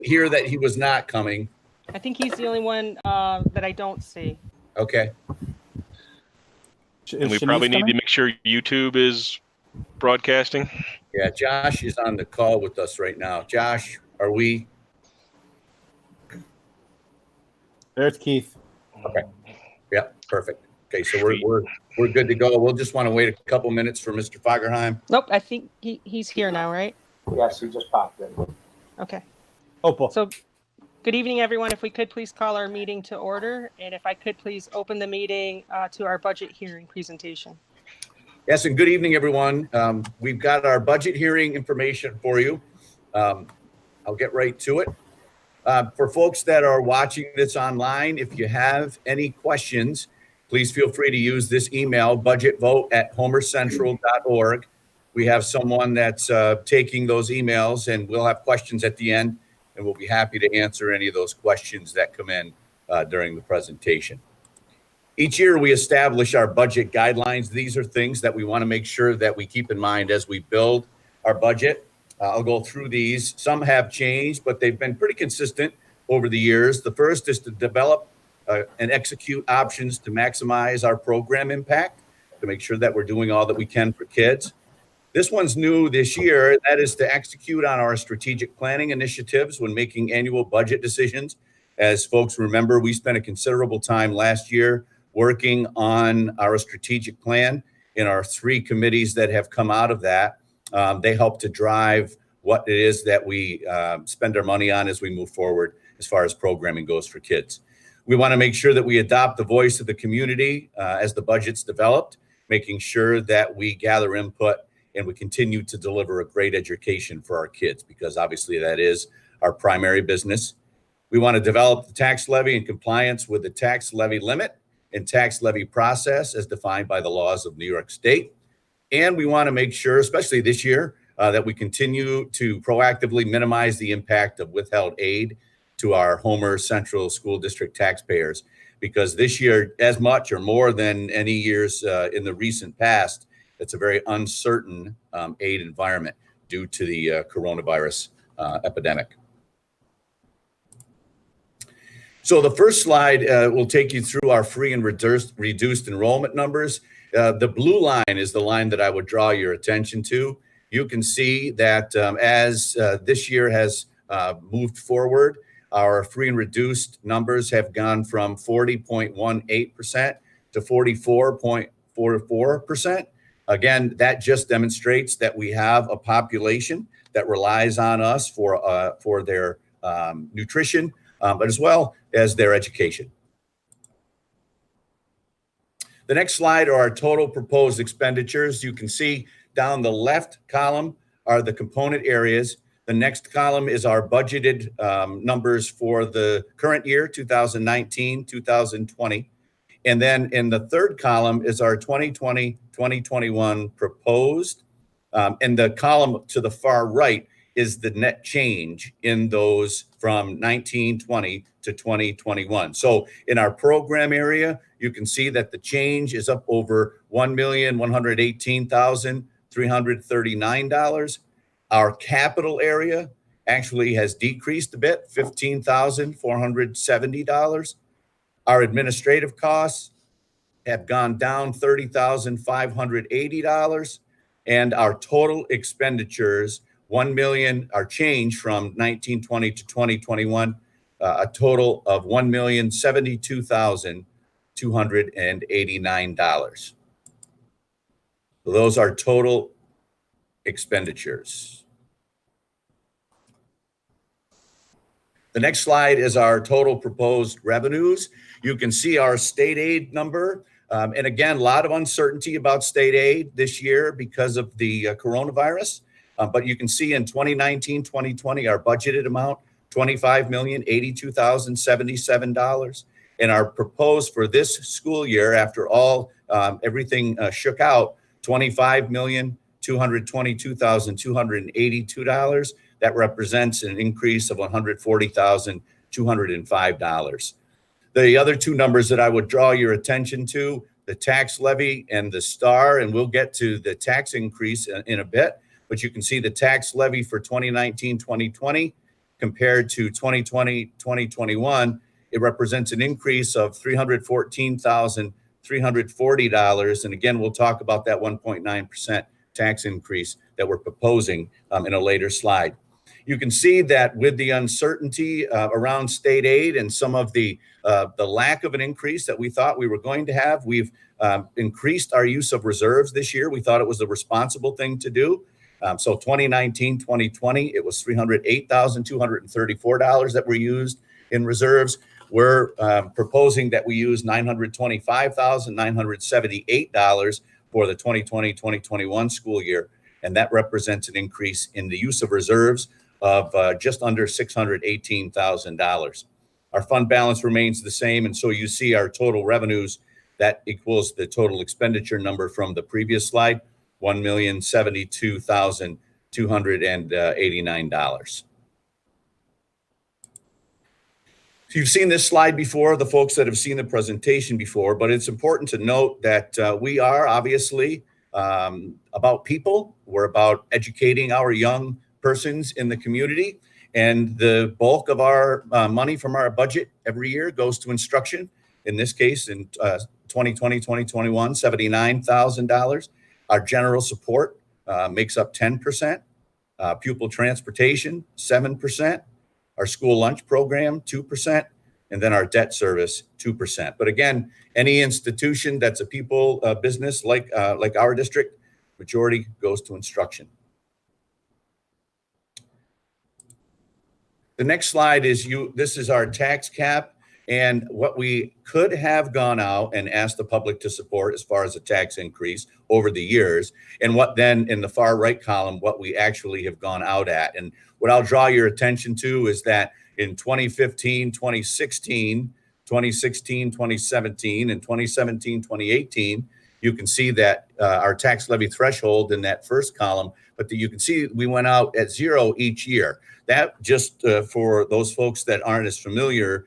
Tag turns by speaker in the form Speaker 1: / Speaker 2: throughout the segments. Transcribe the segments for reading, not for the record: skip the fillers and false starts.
Speaker 1: hear that he was not coming.
Speaker 2: I think he's the only one that I don't see.
Speaker 1: Okay.
Speaker 3: And we probably need to make sure YouTube is broadcasting.
Speaker 1: Yeah, Josh is on the call with us right now. Josh, are we?
Speaker 4: There's Keith.
Speaker 1: Okay. Yeah, perfect. Okay, so we're good to go. We'll just want to wait a couple minutes for Mr. Fagerheim.
Speaker 2: Nope, I think he's here now, right?
Speaker 5: Yes, he just popped in.
Speaker 2: Okay.
Speaker 4: Oh,
Speaker 2: so good evening, everyone. If we could please call our meeting to order, and if I could please open the meeting to our budget hearing presentation.
Speaker 1: Yes, and good evening, everyone. We've got our budget hearing information for you. I'll get right to it. For folks that are watching this online, if you have any questions, please feel free to use this email, budgetvote@homercentral.org. We have someone that's taking those emails, and we'll have questions at the end, and we'll be happy to answer any of those questions that come in during the presentation. Each year, we establish our budget guidelines. These are things that we want to make sure that we keep in mind as we build our budget. I'll go through these. Some have changed, but they've been pretty consistent over the years. The first is to develop and execute options to maximize our program impact, to make sure that we're doing all that we can for kids. This one's new this year. That is to execute on our strategic planning initiatives when making annual budget decisions. As folks remember, we spent a considerable time last year working on our strategic plan in our 3 committees that have come out of that. They help to drive what it is that we spend our money on as we move forward as far as programming goes for kids. We want to make sure that we adopt the voice of the community as the budget's developed, making sure that we gather input and we continue to deliver a great education for our kids, because obviously that is our primary business. We want to develop the tax levy in compliance with the tax levy limit and tax levy process as defined by the laws of New York State. And we want to make sure, especially this year, that we continue to proactively minimize the impact of withheld aid to our Homer Central School District taxpayers, because this year, as much or more than any years in the recent past, it's a very uncertain aid environment due to the coronavirus epidemic. So the first slide will take you through our free and reduced enrollment numbers. The blue line is the line that I would draw your attention to. You can see that as this year has moved forward, our free and reduced numbers have gone from 40.18% to 44.44%. Again, that just demonstrates that we have a population that relies on us for their nutrition, but as well as their education. The next slide are our total proposed expenditures. You can see down the left column are the component areas. The next column is our budgeted numbers for the current year, 2019, 2020. And then in the third column is our 2020, 2021 proposed. And the column to the far right is the net change in those from 1920 to 2021. So in our program area, you can see that the change is up over $1,118,339. Our capital area actually has decreased a bit, $15,470. Our administrative costs have gone down $30,580. And our total expenditures, 1 million, our change from 1920 to 2021, a total of $1,072,289. So those are total expenditures. The next slide is our total proposed revenues. You can see our state aid number. And again, a lot of uncertainty about state aid this year because of the coronavirus. But you can see in 2019, 2020, our budgeted amount, $25,082,077. And our proposed for this school year, after all, everything shook out, $25,222,282. That represents an increase of $140,205. The other two numbers that I would draw your attention to, the tax levy and the STAR, and we'll get to the tax increase in a bit, but you can see the tax levy for 2019, 2020 compared to 2020, 2021, it represents an increase of $314,340. And again, we'll talk about that 1.9% tax increase that we're proposing in a later slide. You can see that with the uncertainty around state aid and some of the lack of an increase that we thought we were going to have, we've increased our use of reserves this year. We thought it was the responsible thing to do. So 2019, 2020, it was $308,234 that were used in reserves. We're proposing that we use $925,978 for the 2020-2021 school year, and that represents an increase in the use of reserves of just under $618,000. Our fund balance remains the same, and so you see our total revenues, that equals the total expenditure number from the previous slide, $1,072,289. So you've seen this slide before, the folks that have seen the presentation before, but it's important to note that we are obviously about people. We're about educating our young persons in the community. And the bulk of our money from our budget every year goes to instruction. In this case, in 2020, 2021, $79,000. Our general support makes up 10%. Pupil transportation, 7%. Our school lunch program, 2%. And then our debt service, 2%. But again, any institution that's a people business like our district, majority goes to instruction. The next slide is this is our tax cap and what we could have gone out and asked the public to support as far as a tax increase over the years, and what then in the far right column, what we actually have gone out at. And what I'll draw your attention to is that in 2015, 2016, 2016, 2017, and 2017, 2018, you can see that our tax levy threshold in that first column, but you can see we went out at zero each year. That just for those folks that aren't as familiar,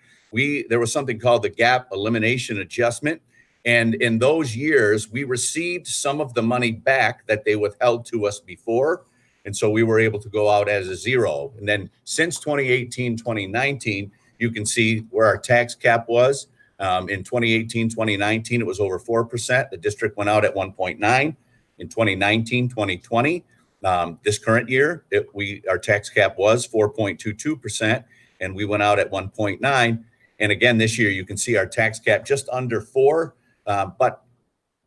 Speaker 1: there was something called the gap elimination adjustment. And in those years, we received some of the money back that they withheld to us before. And so we were able to go out as a zero. And then since 2018, 2019, you can see where our tax cap was. In 2018, 2019, it was over 4%. The district went out at 1.9. In 2019, 2020, this current year, our tax cap was 4.22%, and we went out at 1.9. And again, this year, you can see our tax cap just under 4, but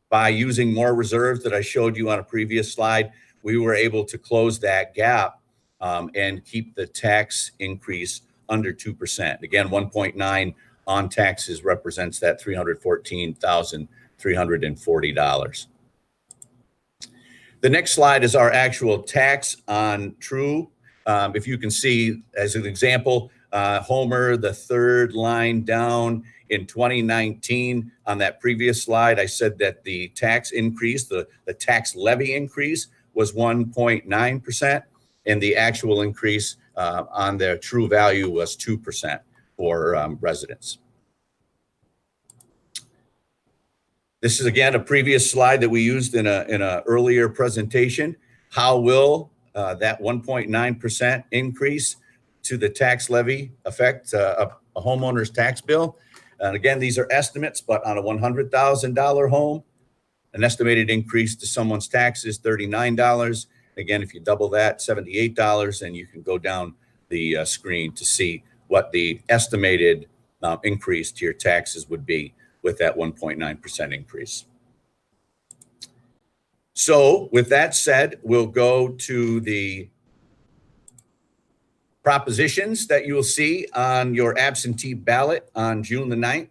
Speaker 1: by using more reserves that I showed you on a previous slide, we were able to close that gap and keep the tax increase under 2%. Again, 1.9 on taxes represents that $314,340. The next slide is our actual tax on true. If you can see, as an example, Homer, the third line down in 2019, on that previous slide, I said that the tax increase, the tax levy increase was 1.9%, and the actual increase on the true value was 2% for residents. This is again a previous slide that we used in a earlier presentation. How will that 1.9% increase to the tax levy affect a homeowner's tax bill? And again, these are estimates, but on a $100,000 home, an estimated increase to someone's taxes, $39. Again, if you double that, $78, and you can go down the screen to see what the estimated increase to your taxes would be with that 1.9% increase. So with that said, we'll go to the propositions that you will see on your absentee ballot on June the 9th.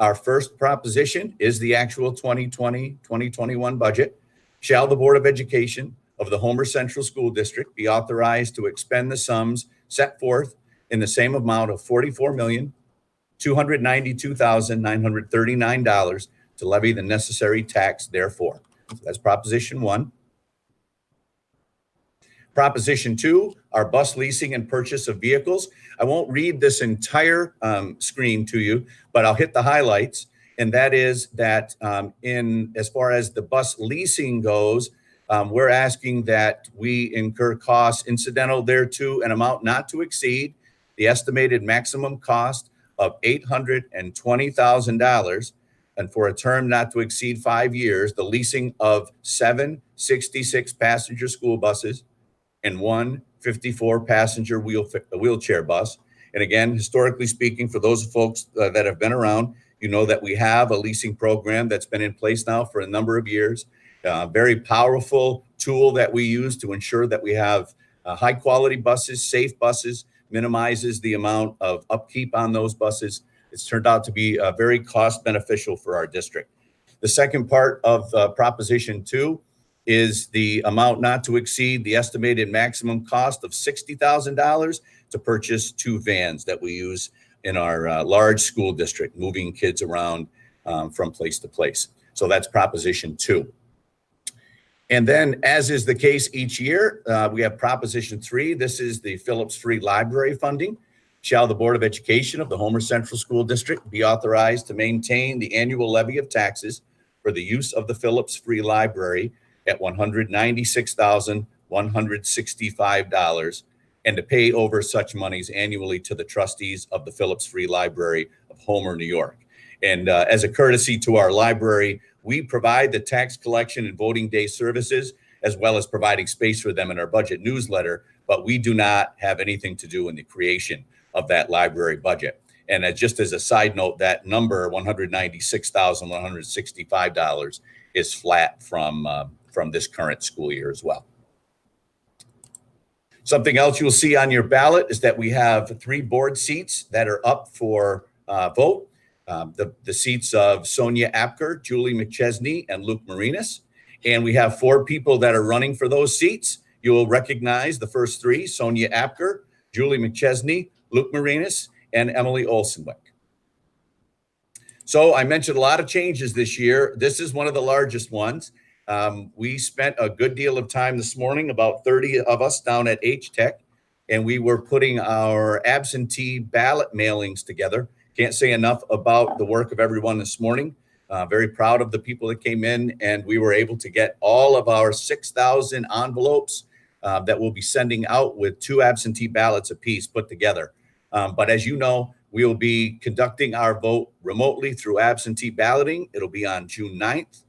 Speaker 1: Our first proposition is the actual 2020-2021 budget. Shall the Board of Education of the Homer Central School District be authorized to expend the sums set forth in the same amount of $44,292,939 to levy the necessary tax therefore. So that's proposition 1. Proposition 2, our bus leasing and purchase of vehicles. I won't read this entire screen to you, but I'll hit the highlights. And that is that as far as the bus leasing goes, we're asking that we incur costs incidental thereto an amount not to exceed the estimated maximum cost of $820,000, and for a term not to exceed 5 years, the leasing of 7 66-passenger school buses and 1 54-passenger wheelchair bus. And again, historically speaking, for those folks that have been around, you know that we have a leasing program that's been in place now for a number of years. Very powerful tool that we use to ensure that we have high quality buses, safe buses, minimizes the amount of upkeep on those buses. It's turned out to be very cost beneficial for our district. The second part of Proposition 2 is the amount not to exceed the estimated maximum cost of $60,000 to purchase 2 vans that we use in our large school district, moving kids around from place to place. So that's Proposition 2. And then, as is the case each year, we have Proposition 3. This is the Phillips free library funding. Shall the Board of Education of the Homer Central School District be authorized to maintain the annual levy of taxes for the use of the Phillips free library at $196,165 and to pay over such monies annually to the trustees of the Phillips Free Library of Homer, New York. And as a courtesy to our library, we provide the tax collection and voting day services, as well as providing space for them in our budget newsletter, but we do not have anything to do in the creation of that library budget. And just as a side note, that number, $196,165, is flat from this current school year as well. Something else you'll see on your ballot is that we have 3 board seats that are up for vote. The seats of Sonia Apker, Julie McChesney, and Luke Marinas. And we have 4 people that are running for those seats. You will recognize the first 3, Sonia Apker, Julie McChesney, Luke Marinas, and Emily Olsenwick. So I mentioned a lot of changes this year. This is one of the largest ones. We spent a good deal of time this morning, about 30 of us down at H-Tech, and we were putting our absentee ballot mailings together. Can't say enough about the work of everyone this morning. Very proud of the people that came in, and we were able to get all of our 6,000 envelopes that we'll be sending out with 2 absentee ballots apiece put together. But as you know, we will be conducting our vote remotely through absentee balloting. It'll be on June 9th.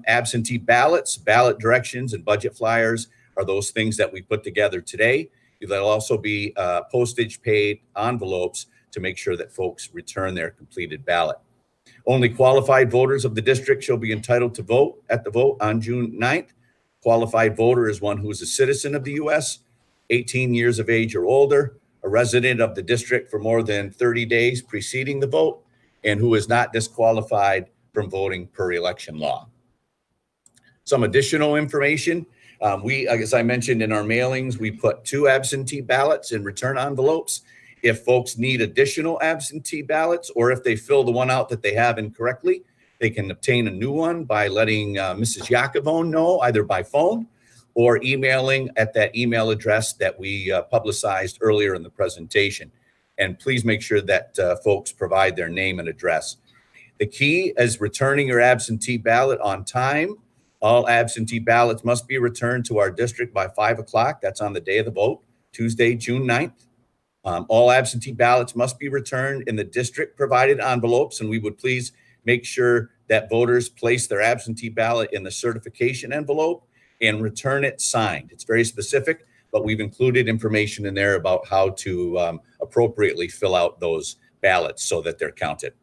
Speaker 1: Absentee ballots, ballot directions, and budget flyers are those things that we put together today. There'll also be postage paid envelopes to make sure that folks return their completed ballot. Only qualified voters of the district shall be entitled to vote at the vote on June 9th. Qualified voter is one who is a citizen of the U.S., 18 years of age or older, a resident of the district for more than 30 days preceding the vote, and who is not disqualified from voting per election law. Some additional information. As I mentioned in our mailings, we put 2 absentee ballots in return envelopes. If folks need additional absentee ballots, or if they fill the one out that they have incorrectly, they can obtain a new one by letting Mrs. Yakovone know, either by phone or emailing at that email address that we publicized earlier in the presentation. And please make sure that folks provide their name and address. The key is returning your absentee ballot on time. All absentee ballots must be returned to our district by 5 o'clock. That's on the day of the vote, Tuesday, June 9th. All absentee ballots must be returned in the district provided envelopes, and we would please make sure that voters place their absentee ballot in the certification envelope and return it signed. It's very specific, but we've included information in there about how to appropriately fill out those ballots so that they're counted.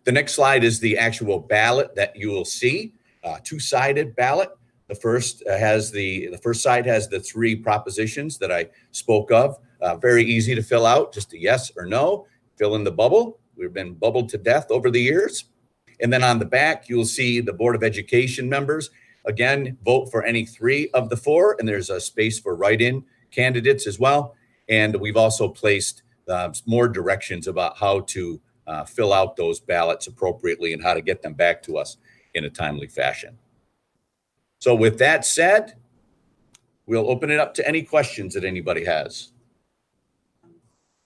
Speaker 1: The next slide is the actual ballot that you will see, 2-sided ballot. The first side has the 3 propositions that I spoke of. Very easy to fill out, just a yes or no. Fill in the bubble. We've been bubbled to death over the years. And then on the back, you'll see the Board of Education members. Again, vote for any 3 of the 4, and there's a space for write-in candidates as well. And we've also placed more directions about how to fill out those ballots appropriately and how to get them back to us in a timely fashion. So with that said, we'll open it up to any questions that anybody has.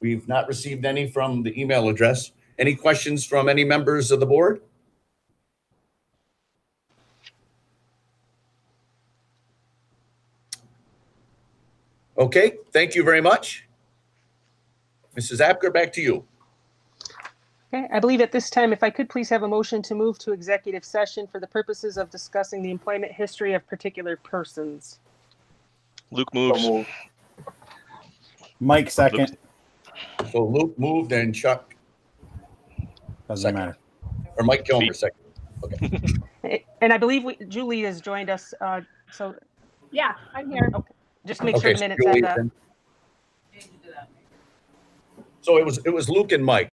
Speaker 1: We've not received any from the email address. Any questions from any members of the board? Okay, thank you very much. Mrs. Apker, back to you.
Speaker 2: Okay, I believe at this time, if I could please have a motion to move to executive session for the purposes of discussing the employment history of particular persons.
Speaker 3: Luke moves.
Speaker 4: Mike second.
Speaker 1: So Luke moved and Chuck,
Speaker 4: Doesn't
Speaker 1: Second.
Speaker 4: matter.
Speaker 1: or Mike Kilmer second. Okay.
Speaker 2: And I believe Julie has joined us, so
Speaker 5: Yeah, I'm here.
Speaker 2: just make sure
Speaker 1: Okay,
Speaker 2: the
Speaker 1: so
Speaker 2: minutes have
Speaker 1: Julie,
Speaker 2: that.
Speaker 1: then. So it was Luke and Mike.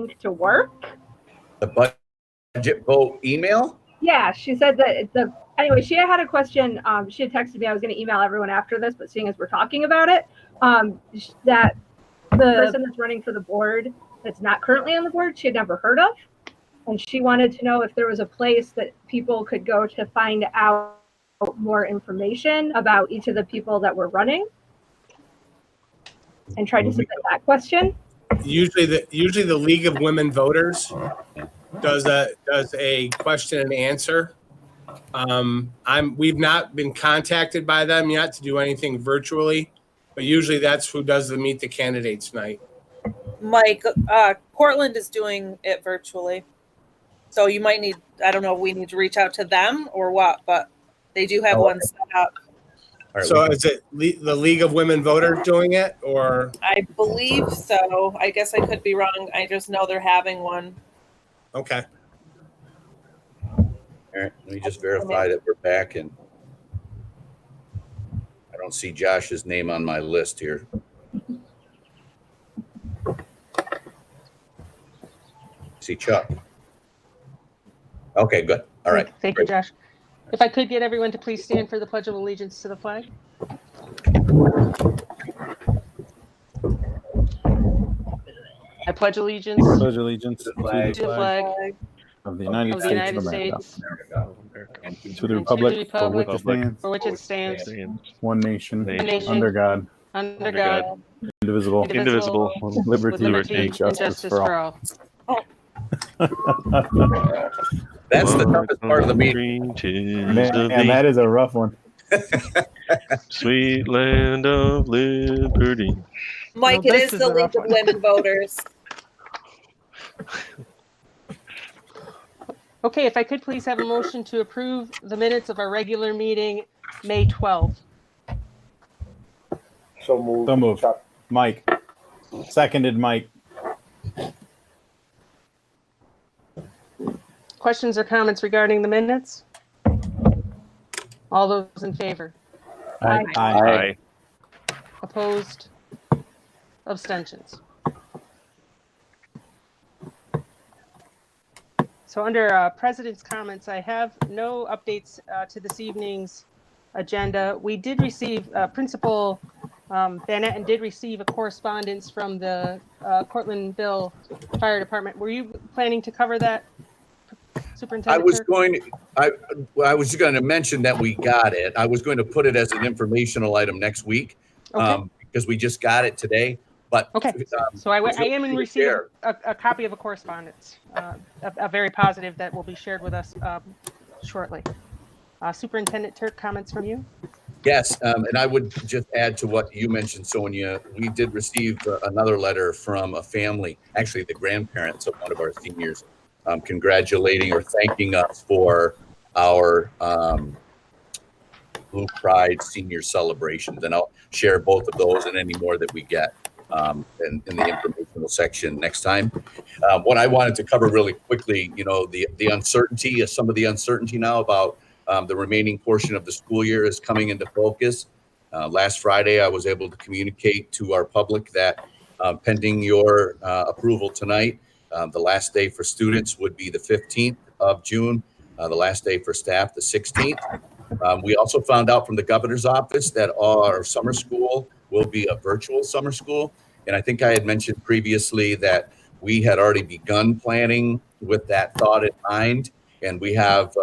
Speaker 5: to work.
Speaker 1: The budget vote email?
Speaker 5: Yeah, she said that anyway, she had a question. She had texted me. I was going to email everyone after this, but seeing as we're talking about it, that the person that's running for the board that's not currently on the board, she had never heard of. And she wanted to know if there was a place that people could go to find out more information about each of the people that were running, and tried to submit that question.
Speaker 6: Usually the League of Women Voters does a question and answer. We've not been contacted by them yet to do anything virtually, but usually that's who does the Meet the Candidates night.
Speaker 7: Mike, Cortland is doing it virtually. So you might need, I don't know if we need to reach out to them or what, but they do have one set up.
Speaker 1: All right,
Speaker 6: So is it the League of Women Voters doing it, or?
Speaker 7: I believe so. I guess I could be wrong. I just know they're having one.
Speaker 6: Okay.
Speaker 1: all right, let me just verify that we're back, and I don't see Josh's name on my list here. See Chuck. Okay, good. All right.
Speaker 2: Thank you, Josh. If I could get everyone to please stand for the Pledge of Allegiance to the flag. I pledge allegiance
Speaker 4: Pledge allegiance to the
Speaker 2: to the flag
Speaker 4: of the United
Speaker 2: of the
Speaker 4: States
Speaker 2: United
Speaker 4: of America,
Speaker 2: States
Speaker 1: And
Speaker 4: to the
Speaker 2: and
Speaker 4: republic for which it
Speaker 3: Republic
Speaker 4: stands,
Speaker 2: for which it stands,
Speaker 4: one nation,
Speaker 3: Nation.
Speaker 4: under God,
Speaker 2: under God,
Speaker 4: indivisible,
Speaker 3: Indivisible.
Speaker 4: with
Speaker 2: with
Speaker 4: liberty and justice for all.
Speaker 1: that's the toughest part of the meeting.
Speaker 4: Man, that is a rough one.
Speaker 3: Sweet land of liberty.
Speaker 7: Mike,
Speaker 2: Well,
Speaker 7: it
Speaker 2: this
Speaker 7: is
Speaker 2: is
Speaker 7: the
Speaker 2: a rough
Speaker 7: League of
Speaker 2: one.
Speaker 7: Women Voters.
Speaker 2: Okay, if I could please have a motion to approve the minutes of our regular meeting, May 12th.
Speaker 8: So moved.
Speaker 4: So moved. Mike. Seconded, Mike.
Speaker 2: Questions or comments regarding the minutes? All those in favor?
Speaker 4: Aye.
Speaker 3: Aye.
Speaker 2: Opposed? Abstentions? So under President's comments, I have no updates to this evening's agenda. We did receive, Principal Bennett did receive a correspondence from the Cortlandville Fire Department. Were you planning to cover that, Superintendent?
Speaker 1: I was going to mention that we got it. I was going to put it as an informational item next week,
Speaker 2: Okay.
Speaker 1: because we just got it today. But
Speaker 2: Okay. So I am in receipt
Speaker 1: share.
Speaker 2: of a copy of a correspondence, a very positive that will be shared with us shortly. Superintendent Turk, comments from you?
Speaker 1: Yes, and I would just add to what you mentioned, Sonia. We did receive another letter from a family, actually the grandparents of one of our seniors, congratulating or thanking us for our Blue Pride senior celebrations. And I'll share both of those and any more that we get in the informational section next time. What I wanted to cover really quickly, the uncertainty, some of the uncertainty now about the remaining portion of the school year is coming into focus. Last Friday, I was able to communicate to our public that pending your approval tonight, the last day for students would be the 15th of June, the last day for staff, the 16th. We also found out from the governor's office that our summer school will be a virtual summer school. And I think I had mentioned previously that we had already begun planning with that thought in mind. And we have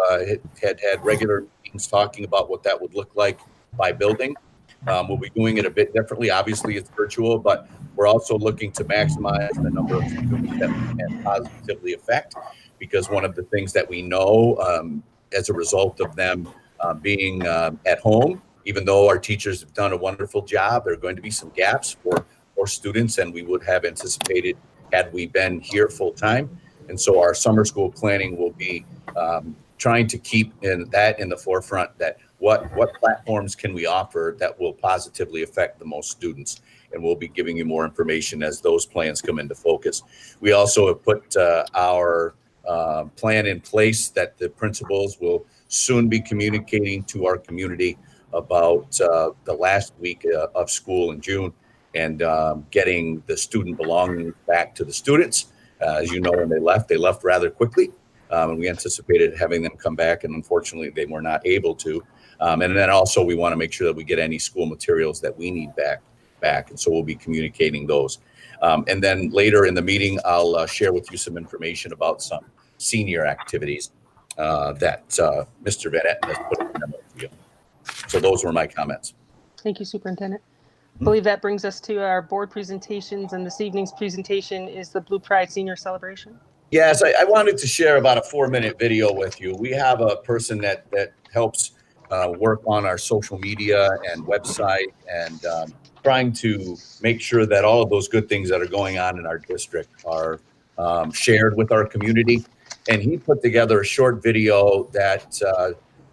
Speaker 1: had regular meetings talking about what that would look like by building. We'll be doing it a bit differently. Obviously, it's virtual, but we're also looking to maximize the number of students that we can positively affect. Because one of the things that we know as a result of them being at home, even though our teachers have done a wonderful job, there are going to be some gaps for students than we would have anticipated had we been here full time. And so our summer school planning will be trying to keep in the forefront, that what platforms can we offer that will positively affect the most students. And we'll be giving you more information as those plans come into focus. We also have put our plan in place that the principals will soon be communicating to our community about the last week of school in June, and getting the student belonging back to the students. As you know, when they left rather quickly. And we anticipated having them come back, and unfortunately they were not able to. And then also we want to make sure that we get any school materials that we need back. And so we'll be communicating those. And then later in the meeting, I'll share with you some information about some senior activities that Mr. Bennett has put in the memo for you. So those were my comments.
Speaker 2: Thank you, Superintendent. I believe that brings us to our board presentations, and this evening's presentation is the Blue Pride Senior Celebration.
Speaker 1: Yes, I wanted to share about a 4-minute video with you. We have a person that helps work on our social media and website and trying to make sure that all of those good things that are going on in our district are shared with our community. And he put together a short video that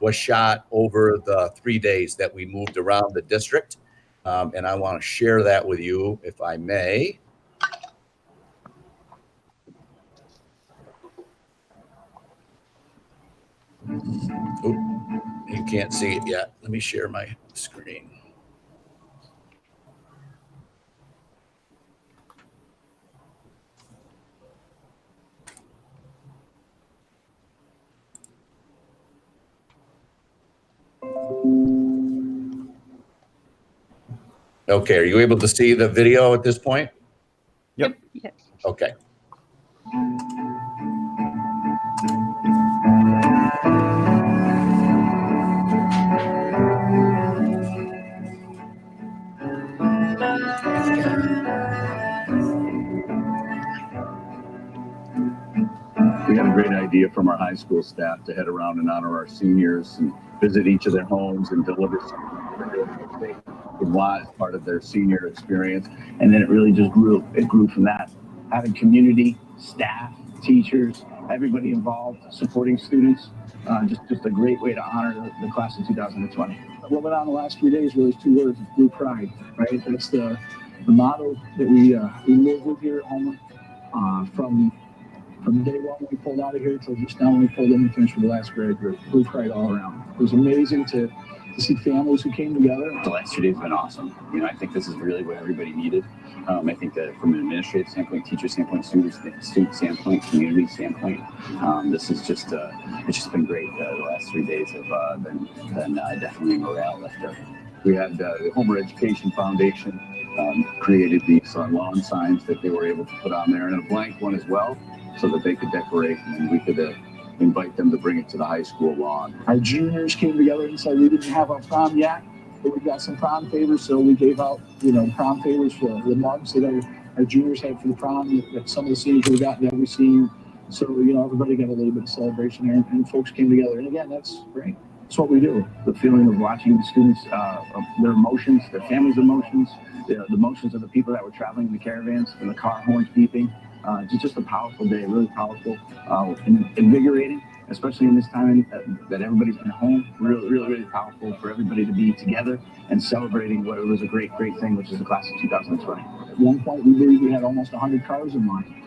Speaker 1: was shot over the 3 days that we moved around the district. And I want to share that with you, if I may. Oop, you can't see it yet. Let me share my screen. Okay, are you able to see the video at this point?
Speaker 4: Yep.
Speaker 2: Yes.
Speaker 1: Okay.
Speaker 8: We had a great idea from our high school staff to head around and honor our seniors and visit each of their homes and deliver something they would want as part of their senior experience. And then it really just grew. It grew from that. Having community, staff, teachers, everybody involved, supporting students. Just a great way to honor the class of 2020. What went on the last 3 days really is 2 words: Blue Pride, right? That's the motto that we live with here at Homer. From day one when we pulled out of here till just now when we pulled in and finished with the last grade group. Blue Pride all around. It was amazing to see families who came together.
Speaker 9: The last 2 days have been awesome. You know, I think this is really what everybody needed. I think that from an administrative standpoint, teacher standpoint, student standpoint, community standpoint, this is just, it's just been great. The last 3 days have been definitely a morale lifter.
Speaker 8: We had the Homer Education Foundation created these lawn signs that they were able to put on there, and a blank one as well, so that they could decorate and we could invite them to bring it to the high school lawn.
Speaker 10: Our juniors came together and said we didn't have our prom yet, but we got some prom favors, so we gave out, prom favors for the mugs that our juniors had for the prom that some of the seniors would have gotten every senior. So, everybody got a little bit of celebration there, and folks came together. And again, that's great. That's what we do.
Speaker 8: The feeling of watching the students, their emotions, their families' emotions, the emotions of the people that were traveling in the caravans, and the car horns beeping. Just a powerful day, really powerful, invigorating, especially in this time that everybody's been home. Really, really, really powerful for everybody to be together and celebrating what was a great, great thing, which is the class of 2020.
Speaker 10: At one point, we believe we had almost 100 cars in line.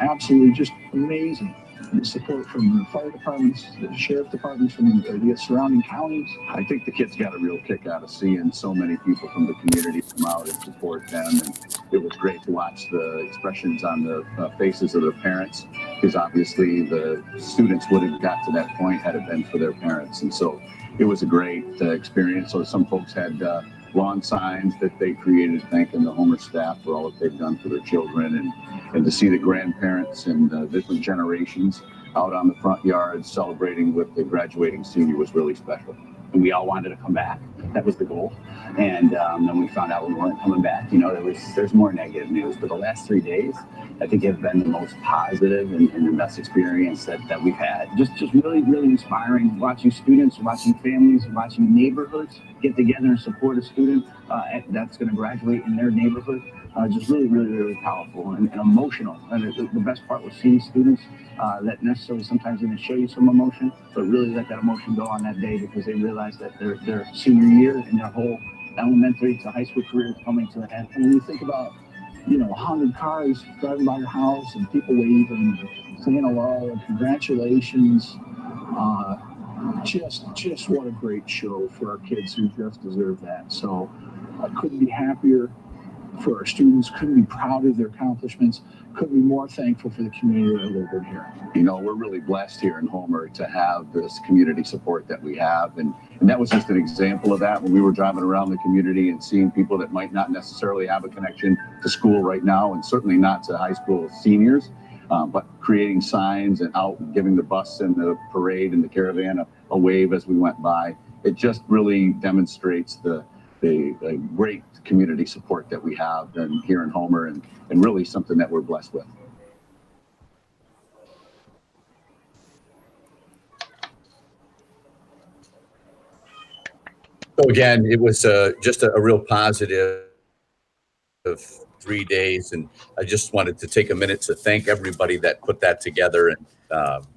Speaker 10: Absolutely just amazing. The support from the fire departments, the sheriff departments, from the surrounding counties.
Speaker 8: I think the kids got a real kick out of seeing so many people from the community come out and support them. And it was great to watch the expressions on the faces of their parents, because obviously the students would have got to that point had it been for their parents. And so it was a great experience. So some folks had lawn signs that they created thanking the Homer staff for all that they've done for their children, and to see the grandparents and different generations out on the front yard celebrating with the graduating senior was really special.
Speaker 9: And we all wanted to come back. That was the goal. And then we found out we weren't coming back. There's more negative news, but the last 3 days, I think have been the most positive and the best experience that we've had.
Speaker 10: Just really, really inspiring. Watching students, watching families, watching neighborhoods get together and support a student that's going to graduate in their neighborhood. Just really, really, really powerful and emotional. And the best part was seeing students that necessarily sometimes didn't show you some emotion, but really let that emotion go on that day because they realized that their senior year and their whole elementary to high school career is coming to an end. And when you think about 100 cars driving by your house and people waving, saying hello and congratulations. Just what a great show for our kids who just deserve that. So I couldn't be happier for our students, couldn't be proud of their accomplishments, couldn't be more thankful for the community that live in here.
Speaker 8: You know, we're really blessed here in Homer to have this community support that we have. And that was just an example of that when we were driving around the community and seeing people that might not necessarily have a connection to school right now, and certainly not to high school seniors, but creating signs and out and giving the bus and the parade and the caravan a wave as we went by. It just really demonstrates the great community support that we have here in Homer, and really something that we're blessed with.
Speaker 1: So again, it was just a real positive 3 days, and I just wanted to take a minute to thank everybody that put that together. And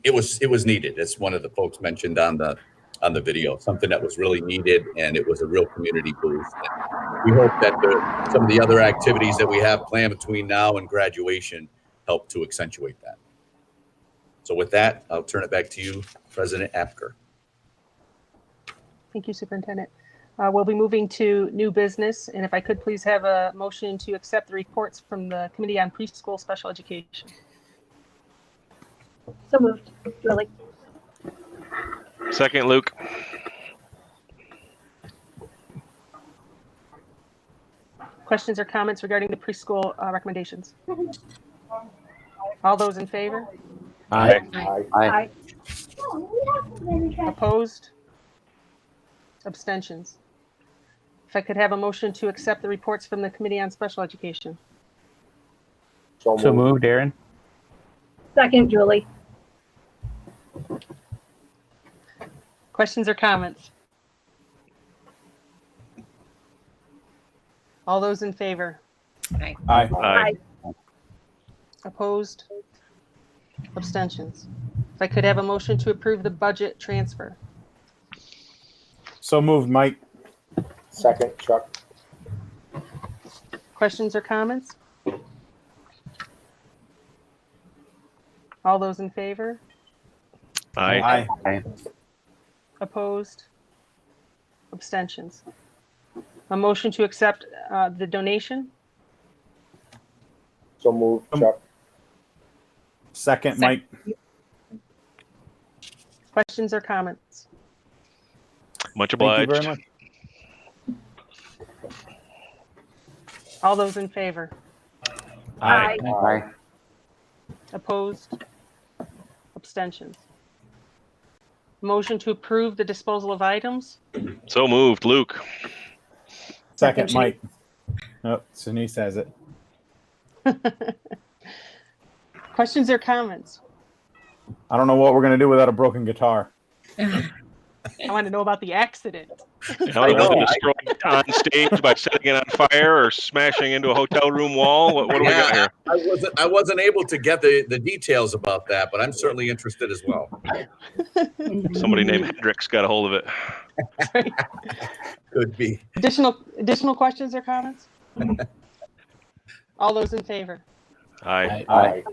Speaker 1: it was needed. As one of the folks mentioned on the video, something that was really needed, and it was a real community boost. And we hope that some of the other activities that we have planned between now and graduation help to accentuate that. So with that, I'll turn it back to you, President Apker.
Speaker 2: Thank you, Superintendent. We'll be moving to new business, and if I could please have a motion to accept the reports from the Committee on Preschool Special Education.
Speaker 5: So moved. Really?
Speaker 3: Second, Luke.
Speaker 2: Questions or comments regarding the preschool recommendations? All those in favor?
Speaker 3: Aye.
Speaker 5: Aye.
Speaker 2: Opposed? Abstentions? If I could have a motion to accept the reports from the Committee on Special Education.
Speaker 11: So moved, Aaron.
Speaker 5: Second, Julie.
Speaker 2: Questions or comments? All those in favor?
Speaker 4: Aye.
Speaker 3: Aye.
Speaker 2: Opposed? Abstentions? If I could have a motion to approve the budget transfer.
Speaker 4: So moved, Mike.
Speaker 11: Second, Chuck.
Speaker 2: Questions or comments? All those in favor?
Speaker 3: Aye.
Speaker 4: Aye.
Speaker 2: Opposed? Abstentions? A motion to accept the donation?
Speaker 11: So moved, Chuck.
Speaker 4: Second, Mike.
Speaker 2: Questions or comments?
Speaker 3: Much
Speaker 4: Thank you
Speaker 3: obliged.
Speaker 4: very much.
Speaker 2: All those in favor?
Speaker 5: Aye.
Speaker 11: Aye.
Speaker 2: Opposed? Abstentions? Motion to approve the disposal of items?
Speaker 3: So moved, Luke.
Speaker 4: Second, Mike. Oh, Denise has it.
Speaker 2: Questions or comments?
Speaker 4: I don't know what we're going to do without a broken guitar.
Speaker 2: I want to know about the accident.
Speaker 3: How do we destroy it on stage by setting it on fire or smashing into a hotel room wall? What do we got here?
Speaker 1: I wasn't able to get the details about that, but I'm certainly interested as well.
Speaker 3: Somebody named Hendrix got a hold of it.
Speaker 1: Could be.
Speaker 2: Additional questions or comments? All those in favor?
Speaker 3: Aye.
Speaker 11: Aye.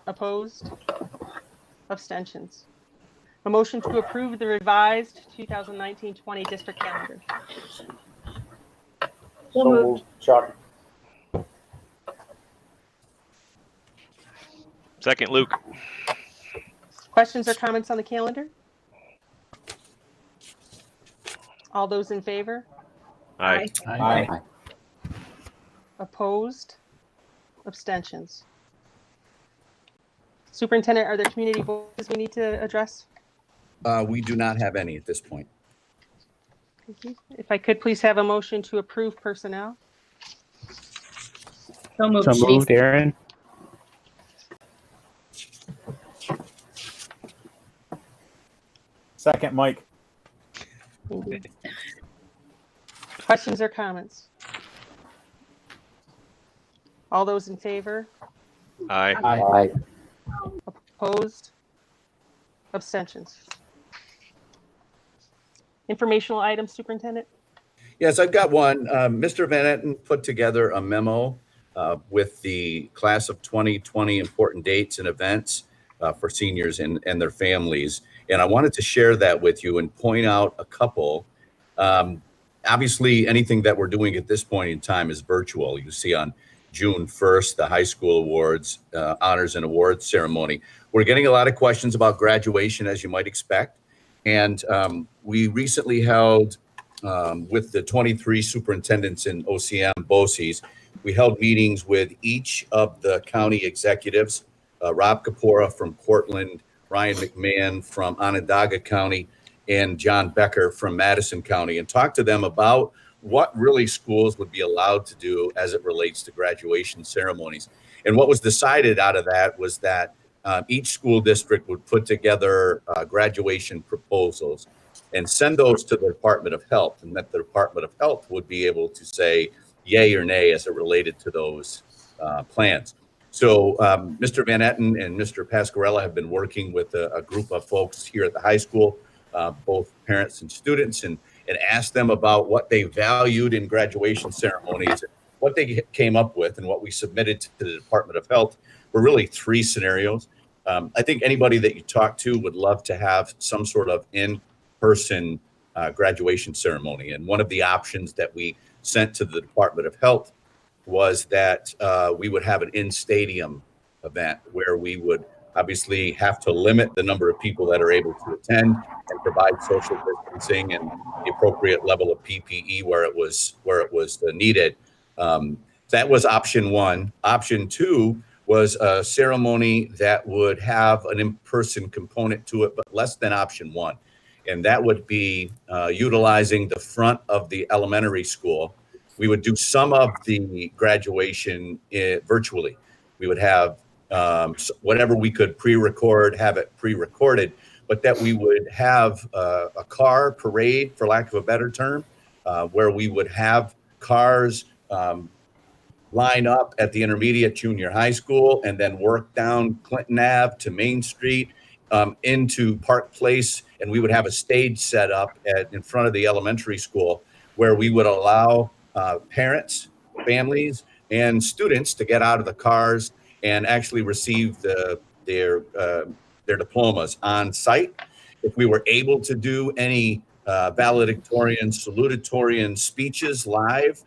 Speaker 2: Opposed? Abstentions? A motion to approve the revised 2019-20 district calendar.
Speaker 11: So moved, Chuck.
Speaker 3: Second, Luke.
Speaker 2: Questions or comments on the calendar? All those in favor?
Speaker 3: Aye.
Speaker 4: Aye.
Speaker 2: Opposed? Abstentions? Superintendent, are there community voices we need to address?
Speaker 1: We do not have any at this point.
Speaker 2: Thank you. If I could please have a motion to approve personnel.
Speaker 7: So moved,
Speaker 11: So moved, Aaron.
Speaker 4: Second, Mike.
Speaker 2: Thank you. Questions or comments? All those in favor?
Speaker 3: Aye.
Speaker 11: Aye.
Speaker 2: Opposed? Abstentions? Informational items, Superintendent?
Speaker 1: Yes, I've got one. Mr. Van Etten put together a memo with the class of 2020 important dates and events for seniors and their families. And I wanted to share that with you and point out a couple. Obviously, anything that we're doing at this point in time is virtual. You see on June 1st, the high school awards, honors and awards ceremony. We're getting a lot of questions about graduation, as you might expect. And we recently held, with the 23 superintendents in OCM BOCES, we held meetings with each of the county executives, Rob Kapora from Cortland, Ryan McMahon from Onondaga County, and John Becker from Madison County, and talked to them about what really schools would be allowed to do as it relates to graduation ceremonies. And what was decided out of that was that each school district would put together graduation proposals and send those to the Department of Health, and that the Department of Health would be able to say yay or nay as it related to those plans. So Mr. Van Etten and Mr. Pasquarella have been working with a group of folks here at the high school, both parents and students, and asked them about what they valued in graduation ceremonies, what they came up with, and what we submitted to the Department of Health were really 3 scenarios. I think anybody that you talk to would love to have some sort of in-person graduation ceremony. And one of the options that we sent to the Department of Health was that we would have an in-stadium event where we would obviously have to limit the number of people that are able to attend and provide social distancing and the appropriate level of PPE where it was needed. That was option 1. Option 2 was a ceremony that would have an in-person component to it, but less than option 1. And that would be utilizing the front of the elementary school. We would do some of the graduation virtually. We would have whatever we could pre-record, have it pre-recorded, but that we would have a car parade, for lack of a better term, where we would have cars line up at the intermediate junior high school and then work down Clinton Ave to Main Street into Park Place. And we would have a stage set up in front of the elementary school where we would allow parents, families, and students to get out of the cars and actually receive their diplomas on site. If we were able to do any valedictorian, salutatorian speeches live,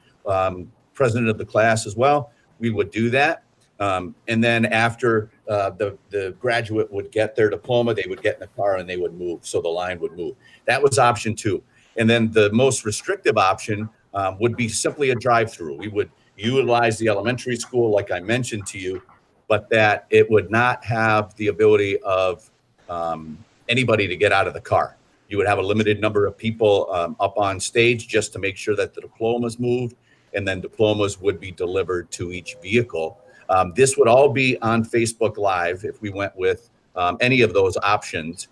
Speaker 1: president of the class as well, we would do that. And then after the graduate would get their diploma, they would get in the car and they would move. So the line would move. That was option 2. And then the most restrictive option would be simply a drive-through. We would utilize the elementary school, like I mentioned to you, but that it would not have the ability of anybody to get out of the car. You would have a limited number of people up on stage just to make sure that the diplomas moved, and then diplomas would be delivered to each vehicle. This would all be on Facebook Live if we went with any of those options.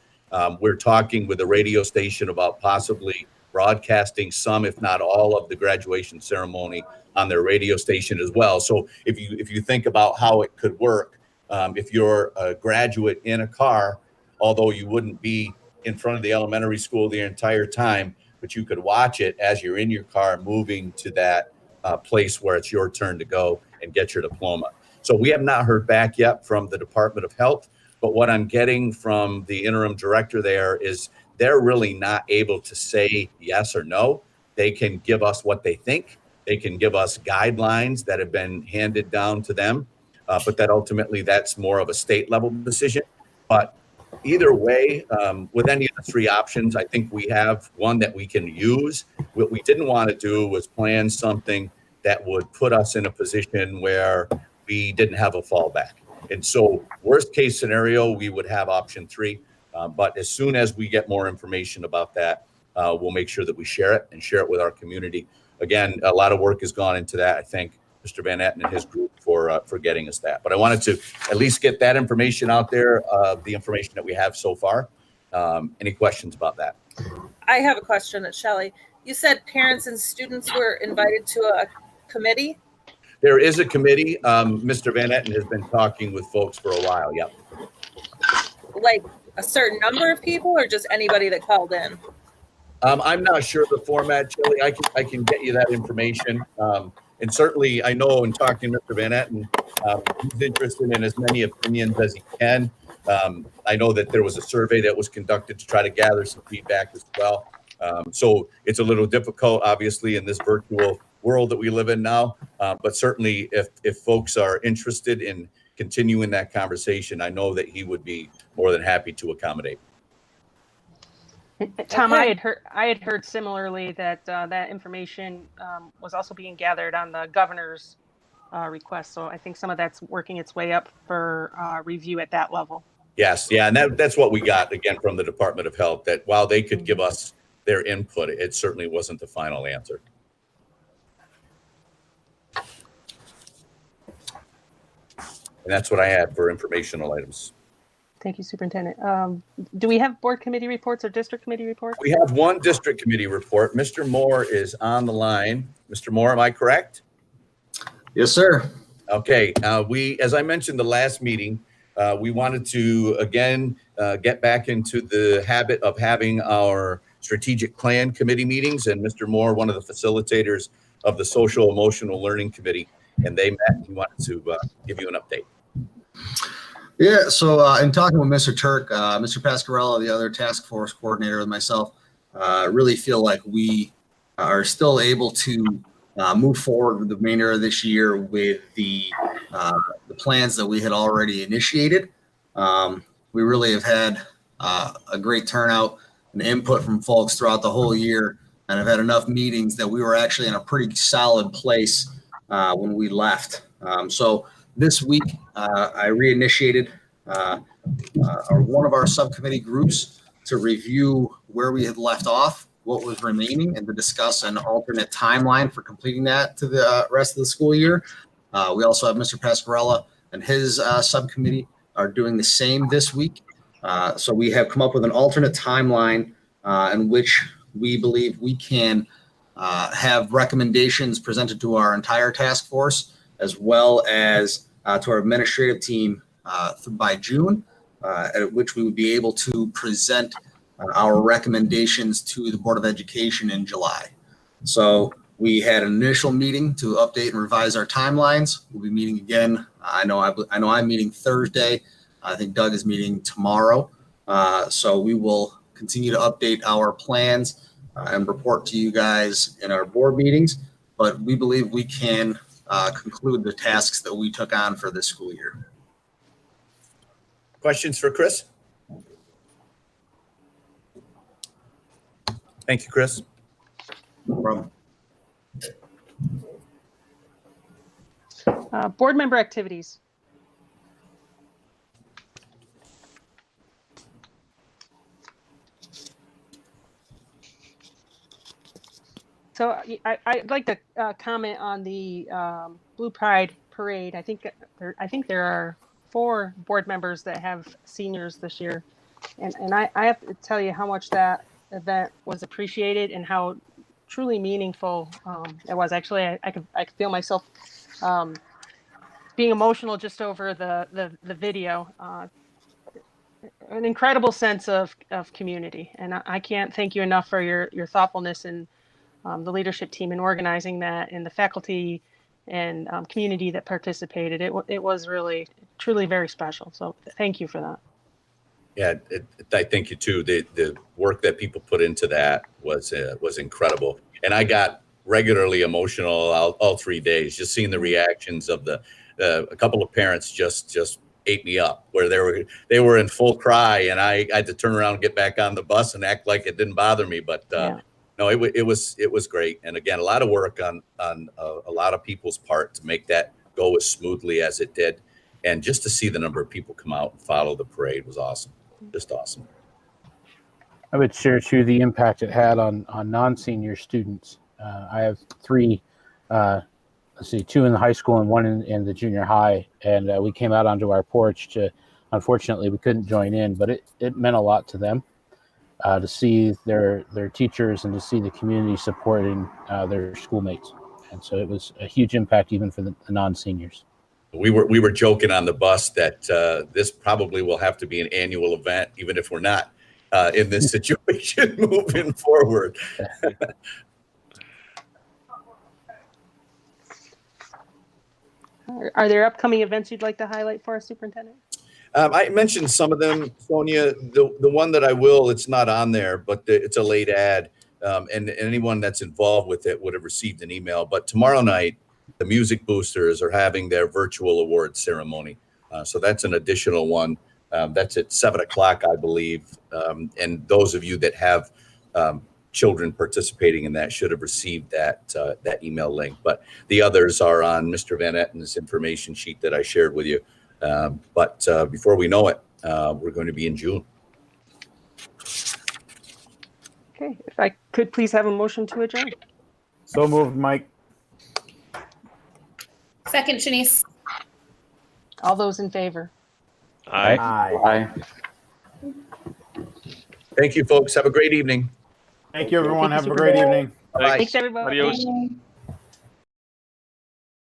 Speaker 1: We're talking with the radio station about possibly broadcasting some, if not all, of the graduation ceremony on their radio station as well. So if you think about how it could work, if you're a graduate in a car, although you wouldn't be in front of the elementary school the entire time, but you could watch it as you're in your car moving to that place where it's your turn to go and get your diploma. So we have not heard back yet from the Department of Health, but what I'm getting from the interim director there is they're really not able to say yes or no. They can give us what they think. They can give us guidelines that have been handed down to them, but that ultimately that's more of a state level decision. But either way, with any of the 3 options, I think we have one that we can use. What we didn't want to do was plan something that would put us in a position where we didn't have a fallback. And so worst case scenario, we would have option 3. But as soon as we get more information about that, we'll make sure that we share it and share it with our community. Again, a lot of work has gone into that. I thank Mr. Van Etten and his group for getting us that. But I wanted to at least get that information out there, the information that we have so far. Any questions about that?
Speaker 7: I have a question, Shelley. You said parents and students were invited to a committee?
Speaker 1: There is a committee. Mr. Van Etten has been talking with folks for a while. Yep.
Speaker 7: Like a certain number of people or just anybody that called in?
Speaker 1: I'm not sure the format, Shelley. I can get you that information. And certainly I know in talking to Mr. Van Etten, he's interested in as many opinions as he can. I know that there was a survey that was conducted to try to gather some feedback as well. So it's a little difficult, obviously, in this virtual world that we live in now. But certainly, if folks are interested in continuing that conversation, I know that he would be more than happy to accommodate.
Speaker 2: Tom,
Speaker 7: Okay.
Speaker 2: I had heard similarly that that information was also being gathered on the governor's request. So I think some of that's working its way up for review at that level.
Speaker 1: Yes, yeah, and that's what we got again from the Department of Health, that while they could give us their input, it certainly wasn't the final answer. And that's what I had for informational items.
Speaker 2: Thank you, Superintendent. Do we have board committee reports or district committee reports?
Speaker 1: We have one district committee report. Mr. Moore is on the line. Mr. Moore, am I correct?
Speaker 12: Yes, sir.
Speaker 1: Okay, as I mentioned the last meeting, we wanted to, again, get back into the habit of having our strategic plan committee meetings, and Mr. Moore, one of the facilitators of the Social Emotional Learning Committee, and they met. He wanted to give you an update.
Speaker 12: Yeah, so in talking with Mr. Turk, Mr. Pascarella, the other task force coordinator, and myself, really feel like we are still able to move forward with the remainder of this year with the plans that we had already initiated. We really have had a great turnout and input from folks throughout the whole year, and have had enough meetings that we were actually in a pretty solid place when we left. So this week, I reinitiated one of our subcommittee groups to review where we had left off, what was remaining, and to discuss an alternate timeline for completing that to the rest of the school year. We also have Mr. Pascarella and his subcommittee are doing the same this week. So we have come up with an alternate timeline in which we believe we can have recommendations presented to our entire task force, as well as to our administrative team by June, at which we would be able to present our recommendations to the Board of Education in July. So we had an initial meeting to update and revise our timelines. We'll be meeting again. I know I'm meeting Thursday. I think Doug is meeting tomorrow. So we will continue to update our plans and report to you guys in our board meetings. But we believe we can conclude the tasks that we took on for this school year.
Speaker 1: Questions for Chris? Thank you, Chris.
Speaker 12: No problem.
Speaker 2: Board member activities. So I'd like to comment on the Blue Pride Parade. I think there are 4 board members that have seniors this year, and I have to tell you how much that event was appreciated and how truly meaningful it was. Actually, I could feel myself being emotional just over the video. An incredible sense of community, and I can't thank you enough for your thoughtfulness and the leadership team in organizing that, and the faculty and community that participated. It was really truly very special. So thank you for that.
Speaker 1: Yeah, I thank you too. The work that people put into that was incredible, and I got regularly emotional all 3 days. Just seeing the reactions of a couple of parents just ate me up, where they were in full cry, and I had to turn around and get back on the bus and act like it didn't bother me. But no, it was great, and again, a lot of work on a lot of people's part to make that go as smoothly as it did, and just to see the number of people come out and follow the parade was awesome. Just awesome.
Speaker 11: I would share too the impact it had on non-senior students. I have 3, 2 in the high school and 1 in the junior high, and we came out onto our porch unfortunately we couldn't join in, but it meant a lot to them to see their teachers and to see the community supporting their schoolmates. And so it was a huge impact even for the non-seniors.
Speaker 1: We were joking on the bus that this probably will have to be an annual event, even if we're not in this situation moving forward.
Speaker 2: Are there upcoming events you'd like to highlight for us, Superintendent?
Speaker 1: I mentioned some of them, Sonia. The one that I will, it's not on there, but it's a late ad. and anyone that's involved with it would have received an email. But tomorrow night, the Music Boosters are having their virtual awards ceremony. So that's an additional one. That's at 7 o'clock, I believe. And those of you that have children participating in that should have received that email link. But the others are on Mr. Van Etten's information sheet that I shared with you. But before we know it, we're going to be in June.
Speaker 2: Okay, if I could please have a motion to adjourn.
Speaker 4: So moved, Mike.
Speaker 13: Second, Shanice.
Speaker 2: All those in favor?
Speaker 3: Aye.
Speaker 4: Aye.
Speaker 1: Thank you, folks. Have a great evening.
Speaker 4: Thank you, everyone.
Speaker 2: Thank you,
Speaker 4: Have a great
Speaker 2: Superintendent.
Speaker 4: evening.
Speaker 1: Bye.
Speaker 2: Thanks, everybody.
Speaker 3: Adios.